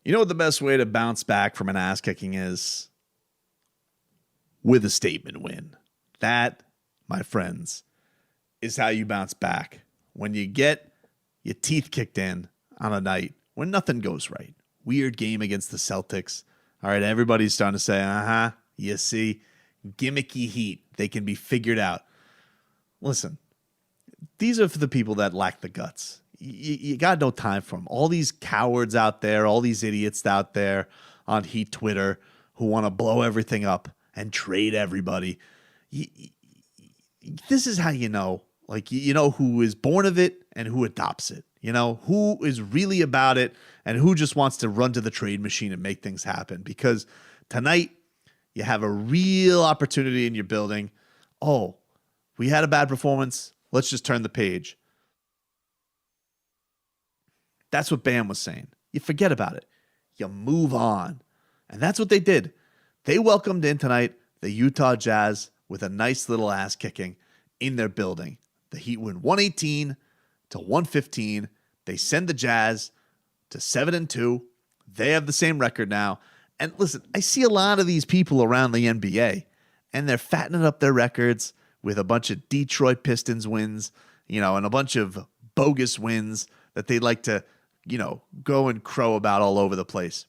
You know what the best way to bounce back from an ass kicking is? With a statement win. That, my friends, is how you bounce back. When you get your teeth kicked in on a night when nothing goes right. Weird game against the Celtics. All right, everybody's starting to say, you see, gimmicky Heat. They can be figured out. Listen, these are for the people that lack the guts. You got no time for them. All these cowards out there, all these idiots out there on Heat Twitter who want to blow everything up and trade everybody. This is how you know. Like, you know who is born of it and who adopts it. You know, who is really about it and who just wants to run to the trade machine and make things happen. Because tonight, you have a real opportunity in your building. Oh, we had a bad performance. Let's just turn the page. That's what Bam was saying. You forget about it. You move on. And that's what they did. They welcomed in tonight the Utah Jazz with a nice little ass kicking in their building. The Heat win 118 to 115. They send the Jazz to 7-2. They have the same record now. And listen, I see a lot of these people around the NBA, and they're fattening up their records with a bunch of Detroit Pistons wins, and a bunch of bogus wins that they like to, go and crow about all over the place.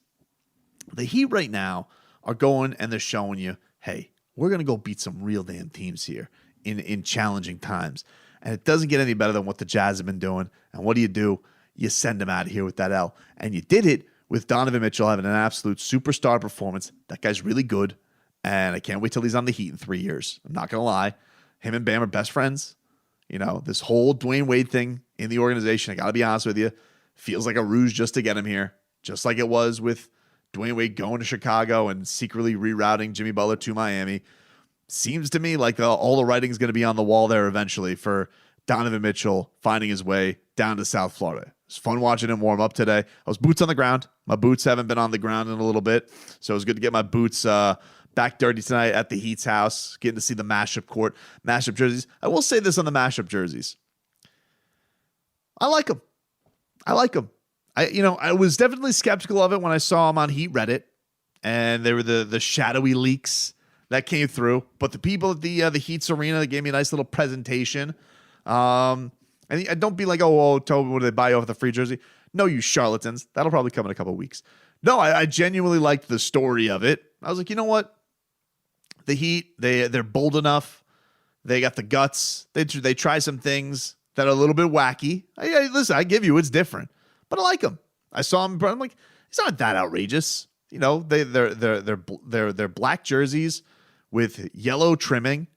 The Heat right now are going and they're showing you, hey, we're going to go beat some real damn teams here in challenging times. And it doesn't get any better than what the Jazz have been doing. And what do? You send them out of here with that L. And you did it with Donovan Mitchell having an absolute superstar performance. That guy's really good. And I can't wait till he's on the Heat in 3 years. I'm not going to lie. Him and Bam are best friends. This whole Dwayne Wade thing in the organization, I got to be honest with you, feels like a ruse just to get him here. Just like it was with Dwayne Wade going to Chicago and secretly rerouting Jimmy Butler to Miami. Seems to me like all the writing's going to be on the wall there eventually for Donovan Mitchell finding his way down to South Florida. It's fun watching him warm up today. I was boots on the ground. My boots haven't been on the ground in a little bit, so it was good to get my boots back dirty tonight at the Heat's house, getting to see the mashup court, mashup jerseys. I will say this on the mashup jerseys. I like them. I was definitely skeptical of it when I saw them on Heat Reddit, and they were the shadowy leaks that came through. But the people at the Heat's arena, they gave me a nice little presentation. And don't be like, Tobin, what did they buy you off the free jersey? No, you charlatans. That'll probably come in a couple of weeks. No, I genuinely liked the story of it. I was like, you know what? The Heat, they're bold enough. They got the guts. They try some things that are a little bit wacky. Listen, I give you, it's different, but I like them. I saw them. I'm like, it's not that outrageous. They're black jerseys with yellow trimming,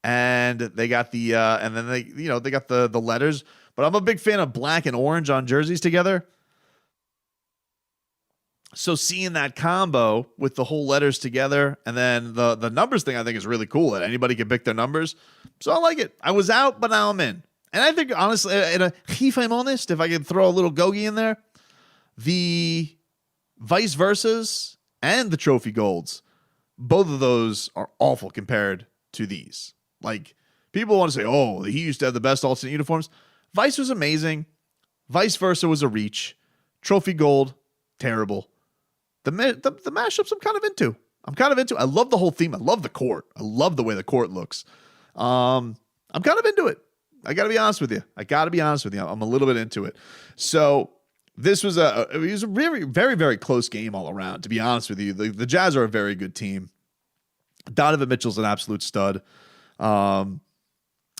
and they got the and then they got the letters. But I'm a big fan of black and orange on jerseys together. So seeing that combo with the whole letters together and then the numbers thing, I think is really cool that anybody can pick their numbers. So I like it. I was out, but now I'm in. And I think, honestly, if I'm honest, if I could throw a little Gogi in there, the vice versas and the trophy golds, both of those are awful compared to these. Like, people want to say, he used to have the best alternate uniforms. Vice was amazing. Vice versa was a reach. Trophy gold, terrible. The mashups I'm kind of into. I love the whole theme. I love the court. I love the way the court looks. I'm kind of into it. I got to be honest with you. I'm a little bit into it. So this was a very, very, very close game all around, to be honest with you. The Jazz are a very good team. Donovan Mitchell's an absolute stud. And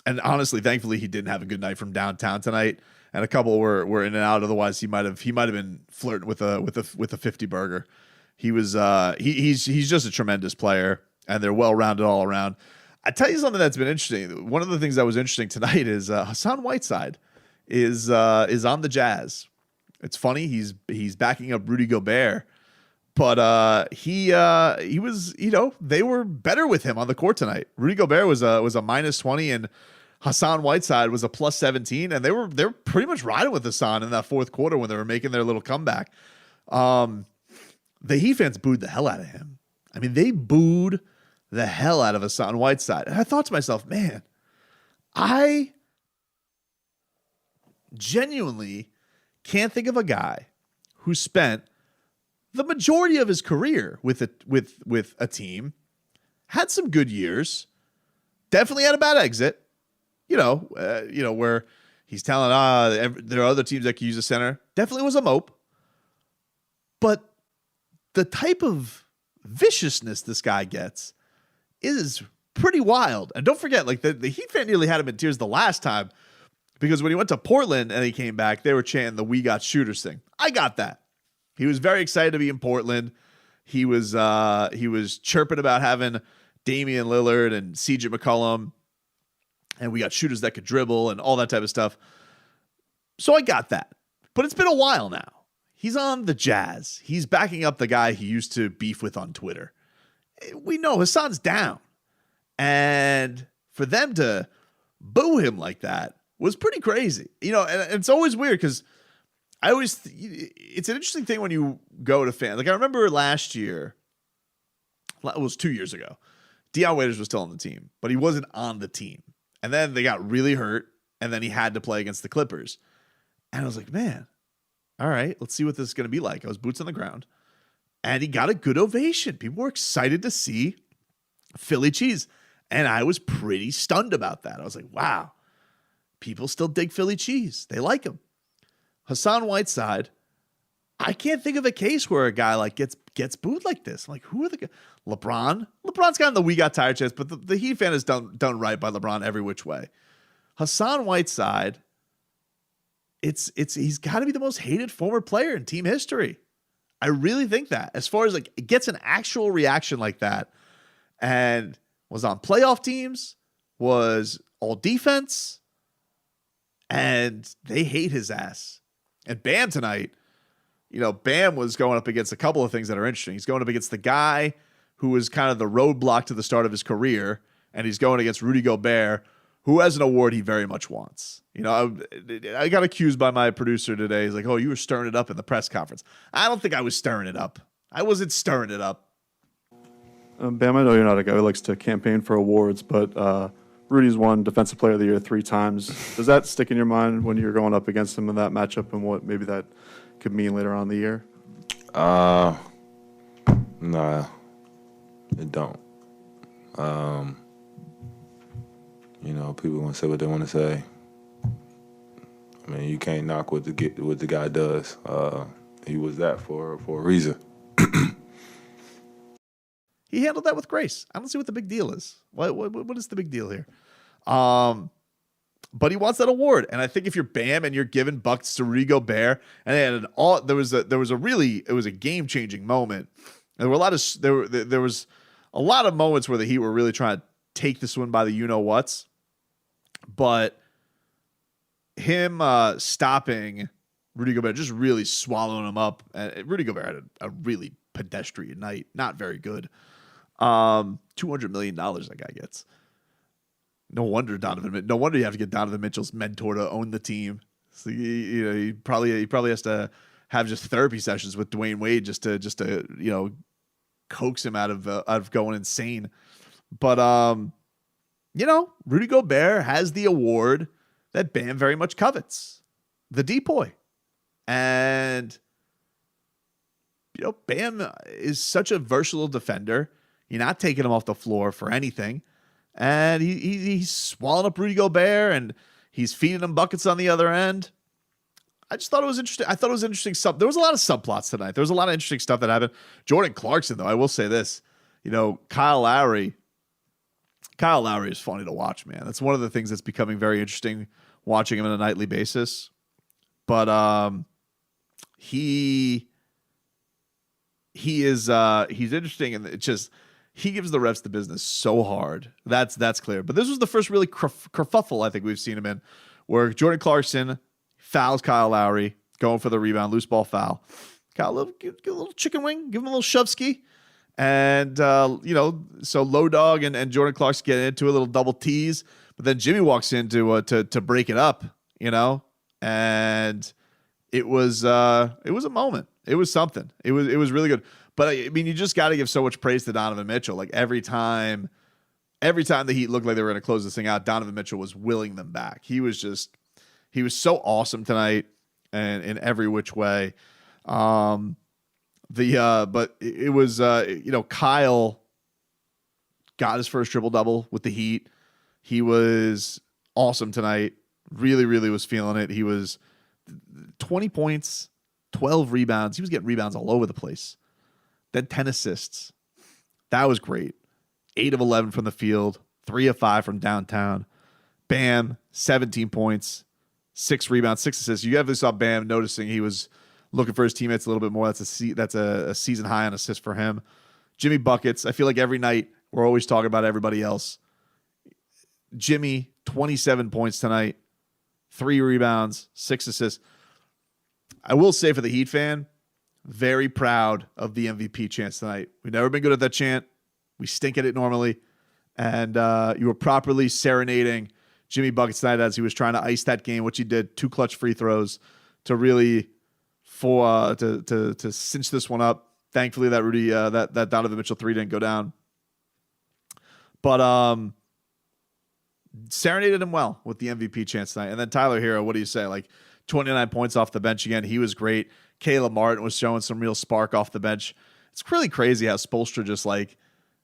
honestly, thankfully, he didn't have a good night from downtown tonight. And a couple were in and out. Otherwise, he might have been flirting with a 50 burger. He was he's just a tremendous player, and they're well rounded all around. I tell you something that's been interesting. One of the things that was interesting tonight is Hassan Whiteside is on the Jazz. It's funny, he's backing up Rudy Gobert, but he was, they were better with him on the court tonight. Rudy Gobert was a minus 20 and Hassan Whiteside was a plus 17, and they were pretty much riding with Hassan in that fourth quarter when they were making their little comeback. The Heat fans booed the hell out of him. I mean, they booed the hell out of Hassan Whiteside. And I thought to myself, man, I genuinely can't think of a guy who spent the majority of his career with a team, had some good years, definitely had a bad exit, where he's telling, there are other teams that could use a center. Definitely was a mope. But the type of viciousness this guy gets is pretty wild. And don't forget, like the Heat fan nearly had him in tears the last time, because when he went to Portland and he came back, they were chanting the "We Got Shooters" thing. I got that. He was very excited to be in Portland. He was chirping about having Damian Lillard and CJ McCollum, and we got shooters that could dribble and all that type of stuff. So I got that. But it's been a while now. He's on the Jazz. He's backing up the guy he used to beef with on Twitter. We know Hassan's down. And for them to boo him like that was pretty crazy. And it's always weird because it's an interesting thing when you go to fans. Like I remember last year, it was 2 years ago, Dion Waiters was still on the team, but he wasn't on the team. And then they got really hurt, and then he had to play against the Clippers. And I was like, man, all right, let's see what this is going to be like. I was boots on the ground, and he got a good ovation. People were excited to see Philly cheese, and I was pretty stunned about that. I was like, wow, people still dig Philly cheese. They like him. Hassan Whiteside, I can't think of a case where a guy like gets booed like this. I'm like, who are the guys? LeBron? LeBron's gotten the "we got tired" chance, but the Heat fan has done right by LeBron every which way. Hassan Whiteside, he's got to be the most hated former player in team history. I really think that. As far as like it gets an actual reaction like that, and was on playoff teams, was all defense, and they hate his ass. And Bam tonight, Bam was going up against a couple of things that are interesting. He's going up against the guy who was kind of the roadblock to the start of his career, and he's going against Rudy Gobert, who has an award he very much wants. I got accused by my producer today. He's like, oh, you were stirring it up in the press conference. I don't think I was stirring it up. I wasn't stirring it up. Bam, I know you're not a guy who likes to campaign for awards, but Rudy's won Defensive Player of the Year 3 times. Does that stick in your mind when you're going up against him in that matchup, and what maybe that could mean later on in the year? Nah, it don't. People want to say what they want to say. I mean, you can't knock what the guy does. He was that for a reason. He handled that with grace. I don't see what the big deal is. What is the big deal here? But he wants that award, and I think if you're Bam and you're giving buckets to Rudy Gobert, and there was a game changing moment. There were there was a lot of moments where the Heat were really trying to take this one by the you-know-whats, but him stopping Rudy Gobert, just really swallowing him up. And Rudy Gobert had a really pedestrian night, not very good. $200 million that guy gets. No wonder you have to get Donovan Mitchell's mentor to own the team. So he probably has to have just therapy sessions with Dwayne Wade just to coax him out of going insane. But Rudy Gobert has the award that Bam very much covets, the depoy. And Bam is such a versatile defender. You're not taking him off the floor for anything. And he's swallowing up Rudy Gobert, and he's feeding him buckets on the other end. I just thought it was interesting. I thought it was interesting. There was a lot of subplots tonight. There was a lot of interesting stuff that happened. Jordan Clarkson, though, I will say this. Kyle Lowry is funny to watch, man. That's one of the things that's becoming very interesting watching him on a nightly basis. But he's interesting, and it's just he gives the refs the business so hard. That's clear. But this was the first really kerfuffle I think we've seen him in, where Jordan Clarkson fouls Kyle Lowry, going for the rebound, loose ball foul. Kyle, give a little chicken wing, give him a little shove ski. And, so Low Dog and Jordan Clarkson get into a little double tease, but then Jimmy walks in to break it up, and it was a moment. It was something. It was really good. But I mean, you just got to give so much praise to Donovan Mitchell. Like every time the Heat looked like they were going to close this thing out, Donovan Mitchell was willing them back. He was so awesome tonight and in every which way. But it was Kyle got his first triple double with the Heat. He was awesome tonight. Really, really was feeling it. He was 20 points, 12 rebounds. He was getting rebounds all over the place. Then 10 assists. That was great. 8 of 11 from the field, 3 of 5 from downtown. Bam, 17 points, 6 rebounds, 6 assists. You definitely saw Bam noticing he was looking for his teammates a little bit more. That's a season high on assists for him. Jimmy buckets. I feel like every night we're always talking about everybody else. Jimmy, 27 points tonight, 3 rebounds, 6 assists. I will say for the Heat fan, very proud of the MVP chance tonight. We've never been good at that chant. We stink at it normally. And you were properly serenading Jimmy buckets tonight as he was trying to ice that game, which he did. 2 clutch free throws to really to cinch this one up. Thankfully, that Rudy that Donovan Mitchell 3 didn't go down. But serenaded him well with the MVP chance tonight. And then Tyler Hero, what do you say? Like 29 points off the bench again. He was great. Caleb Martin was showing some real spark off the bench. It's really crazy how Spoelstra just like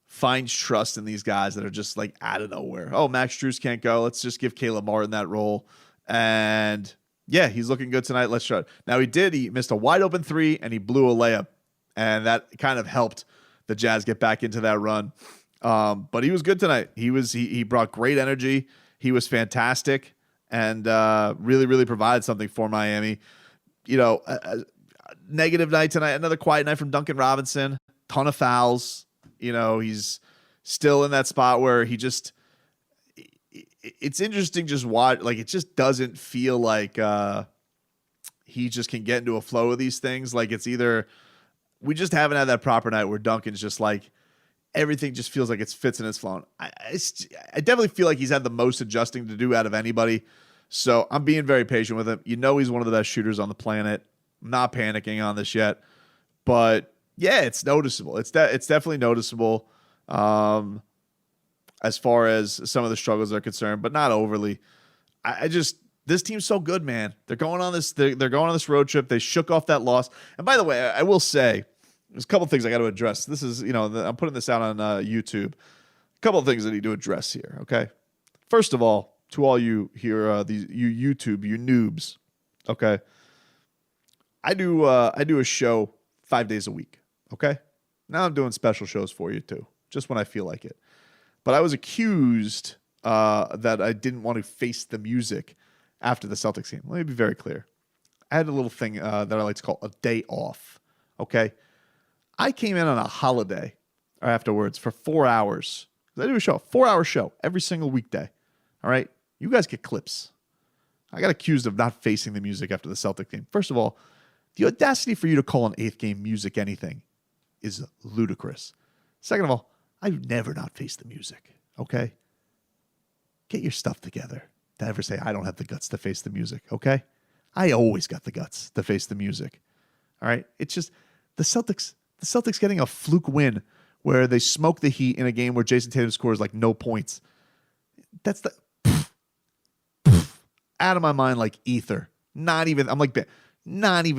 finds trust in these guys that are just like out of nowhere. Oh, Max Strus can't go. Let's just give Caleb Martin that role. And yeah, he's looking good tonight. Let's show it. Now he missed a wide open 3 and he blew a layup. And that kind of helped the Jazz get back into that run. But he was good tonight. He brought great energy. He was fantastic and really, really provided something for Miami. A negative night tonight, another quiet night from Duncan Robinson. Ton of fouls. He's still in that spot where it's interesting just watch. Like, it just doesn't feel like he just can get into a flow of these things. Like, it's either we just haven't had that proper night where Duncan's just like, everything just feels like it fits and it's flowing. I definitely feel like he's had the most adjusting to do out of anybody. So I'm being very patient with him. He's one of the best shooters on the planet. I'm not panicking on this yet. But yeah, it's noticeable. It's definitely noticeable as far as some of the struggles are concerned, but not overly. This team's so good, man. They're going on this. They're going on this road trip. They shook off that loss. And by the way, I will say, there's a couple things I got to address. This is, I'm putting this out on YouTube. A couple of things I need to address here, okay? First of all, to all you here, you YouTube, you noobs, okay? I do a show 5 days a week, okay? Now I'm doing special shows for you too, just when I feel like it. But I was accused that I didn't want to face the music after the Celtics game. Let me be very clear. I had a little thing that I like to call a day off, okay? I came in on a holiday afterwards for 4 hours. I do a show, 4-hour show every single weekday. All right? You guys get clips. I got accused of not facing the music after the Celtic game. First of all, the audacity for you to call an 8th game music anything is ludicrous. Second of all, I've never not faced the music. Okay? Get your stuff together. To ever say I don't have the guts to face the music. Okay? I always got the guts to face the music. All right? It's just the Celtics getting a fluke win where they smoke the Heat in a game where Jason Tatum scores like no points. That's out of my mind like ether. Not even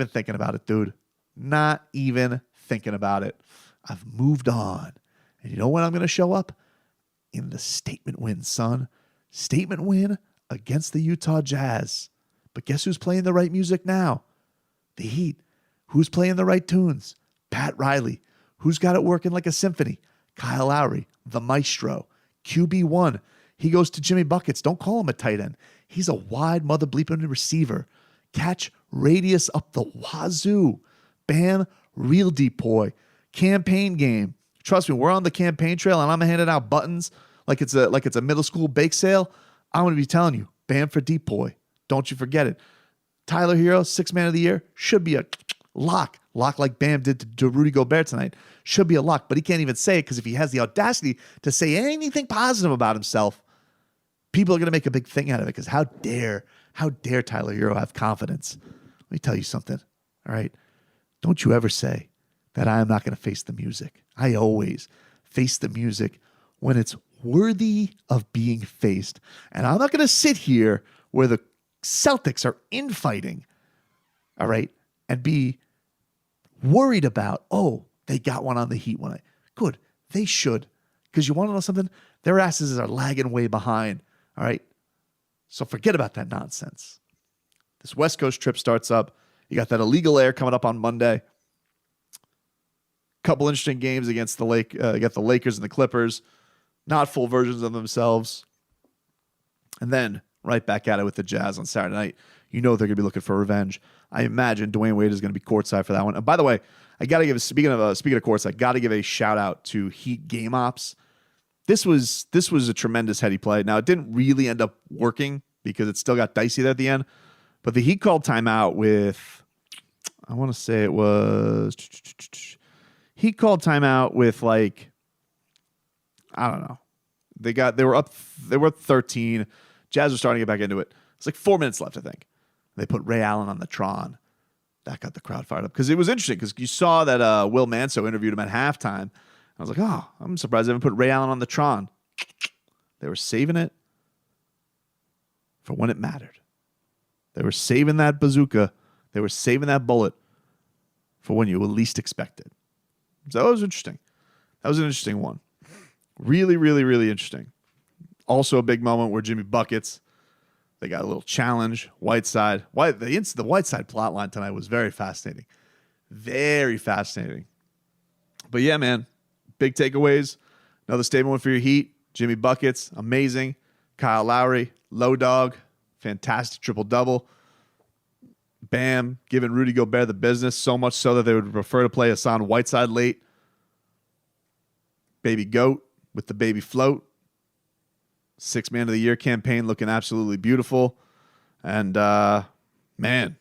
thinking about it, dude. Not even thinking about it. I've moved on. And you know when I'm going to show up? In the statement win, son. Statement win against the Utah Jazz. But guess who's playing the right music now? The Heat. Who's playing the right tunes? Pat Riley. Who's got it working like a symphony? Kyle Lowry, the maestro. QB1. He goes to Jimmy Buckets. Don't call him a tight end. He's a wide mother bleeping receiver. Catch radius up the wazoo. Bam, real deep boy. Campaign game. Trust me, we're on the campaign trail and I'm handing out buttons like it's a middle school bake sale. I'm going to be telling you, Bam for deep boy. Don't you forget it. Tyler Hero, 6th man of the year, should be a lock. Lock like Bam did to Rudy Gobert tonight. Should be a lock, but he can't even say it because if he has the audacity to say anything positive about himself, people are going to make a big thing out of it because how dare Tyler Hero have confidence? Let me tell you something, all right? Don't you ever say that I am not going to face the music. I always face the music when it's worthy of being faced. And I'm not going to sit here where the Celtics are infighting, all right, and be worried about, oh, they got one on the Heat one night. Good. They should. Because you want to know something? Their asses are lagging way behind. All right? So forget about that nonsense. This West Coast trip starts up. You got that illegal air coming up on Monday. Couple interesting games against the you got the Lakers and the Clippers. Not full versions of themselves. And then right back at it with the Jazz on Saturday night. You know they're going to be looking for revenge. I imagine Dwayne Wade is going to be courtside for that one. And by the way, I got to give, speaking of courtside, got to give a shout out to Heat Game Ops. This was a tremendous heady play. Now, it didn't really end up working because it still got dicey there at the end. But the Heat called timeout with, I want to say it was, Heat called timeout with like, I don't know. They were up 13. Jazz were starting to get back into it. It's like 4 minutes left, I think. They put Ray Allen on the Tron. That got the crowd fired up because it was interesting because you saw that Will Manso interviewed him at halftime. I was like, oh, I'm surprised they haven't put Ray Allen on the Tron. They were saving it for when it mattered. They were saving that bazooka. They were saving that bullet for when you would least expect it. So that was interesting. That was an interesting one. Really, really, really interesting. Also a big moment where Jimmy buckets. They got a little challenge. Whiteside. The Whiteside plot line tonight was very fascinating. Very fascinating. But yeah, man. Big takeaways. Another statement one for your Heat. Jimmy buckets. Amazing. Kyle Lowry. Low dog. Fantastic triple-double. Bam. Giving Rudy Gobert the business. So much so that they would prefer to play Hassan Whiteside late. Baby Goat with the baby float. 6 Man of the Year campaign looking absolutely beautiful. And, man,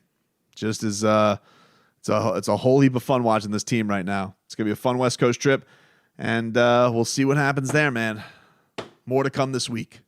just as it's a whole heap of fun watching this team right now. It's going to be a fun West Coast trip. And we'll see what happens there, man. More to come this week.